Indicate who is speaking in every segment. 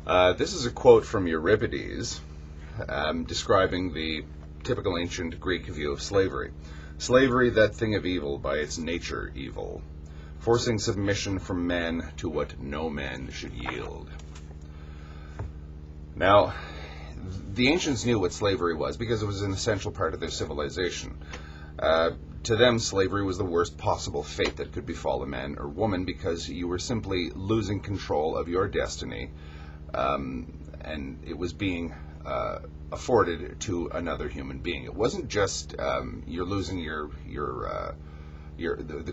Speaker 1: This is a quote from Euripides describing the typical ancient Greek view of slavery. Slavery, that thing of evil, by its nature evil, forcing submission from men to what no man should yield. Now, the ancients knew what slavery was because it was an essential part of their civilization. To them, slavery was the worst possible fate that could befall a man or woman because you were simply losing control of your destiny, and it was being afforded to another human being. It wasn't just you're losing the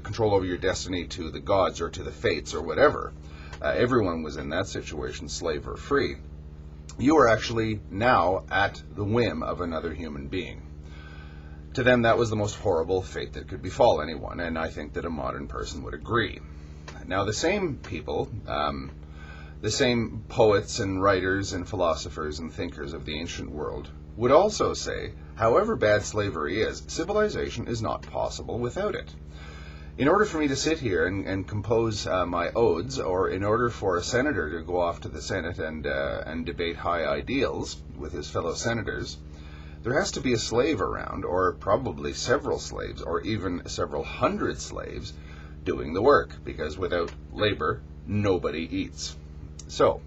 Speaker 1: control over your destiny to the gods or to the fates or whatever. Everyone was in that situation, slave or free. You are actually now at the whim of another human being. To them, that was the most horrible fate that could befall anyone, and I think that a modern person would agree. Now, the same people, the same poets and writers and philosophers and thinkers of the ancient world would also say, however bad slavery is, civilization is not possible without it. In order for me to sit here and compose my odes, or in order for a senator to go off to the Senate and debate high ideals with his fellow senators, there has to be a slave around, or probably several slaves, or even several hundred slaves doing the work, because without labor, nobody eats. So,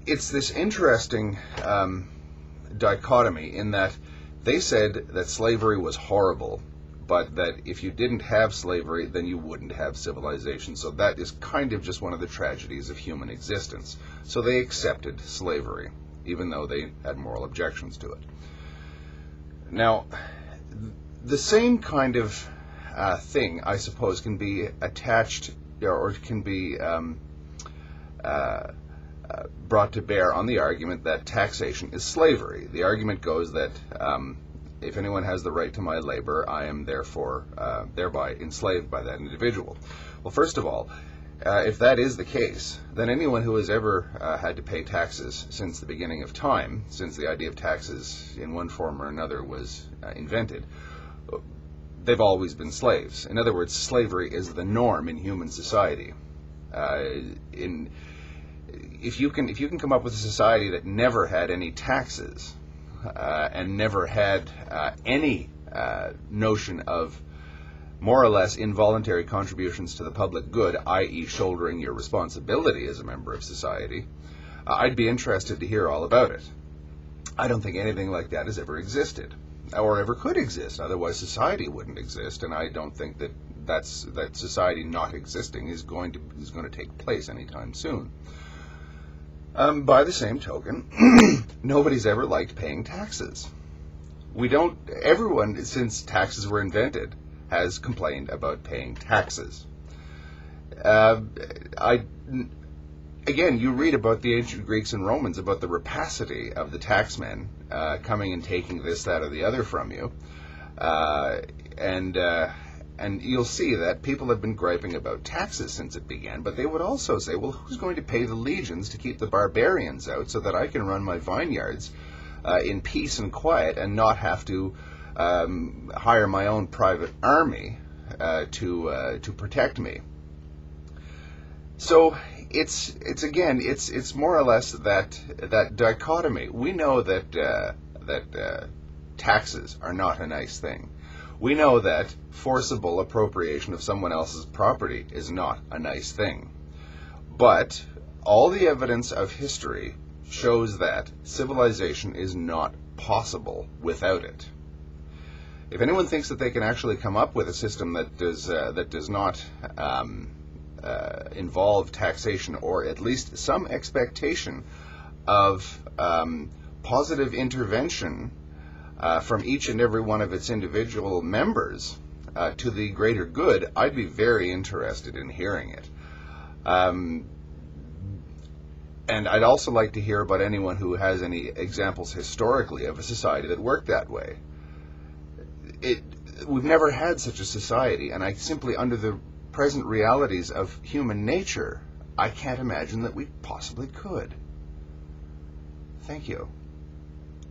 Speaker 1: it's this interesting dichotomy in that they said that slavery was horrible, but that if you didn't have slavery, then you wouldn't have civilization. So that is kind of just one of the tragedies of human existence. So they accepted slavery, even though they had moral objections to it. Now, the same kind of thing, I suppose, can be attached or can be brought to bear on the argument that taxation is slavery. The argument goes that if anyone has the right to my labor, I am therefore thereby enslaved by that individual. Well, first of all, if that is the case, then anyone who has ever had to pay taxes since the beginning of time, since the idea of taxes in one form or another was invented, they've always been slaves. In other words, slavery is the norm in human society. If you can come up with a society that never had any taxes and never had any notion of more or less involuntary contributions to the public good, i.e. shouldering your responsibility as a member of society, I'd be interested to hear all about it. I don't think anything like that has ever existed, or ever could exist, otherwise society wouldn't exist, and I don't think that society not existing is going to take place anytime soon. By the same token, nobody's ever liked paying taxes. Everyone, since taxes were invented, has complained about paying taxes. Again, you read about the ancient Greeks and Romans, about the rapacity of the taxmen coming and taking this, that, or the other from you. And you'll see that people have been griping about taxes since it began, but they would also say, well, who's going to pay the legions to keep the barbarians out so that I can run my vineyards in peace and quiet and not have to hire my own private army to protect me? So it's more or less that dichotomy. We know that taxes are not a nice thing. We know that forcible appropriation of someone else's property is not a nice thing. But all the evidence of history shows that civilization is not possible without it. If anyone thinks that they can actually come up with a system that does not involve taxation, or at least some expectation of positive intervention from each and every one of its individual members to the greater good, I'd be very interested in hearing it. And I'd also like to hear about anyone who has any examples historically of a society that worked that way. We've never had such a society, and I simply, under the present realities of human nature, I can't imagine that we possibly could. Thank you.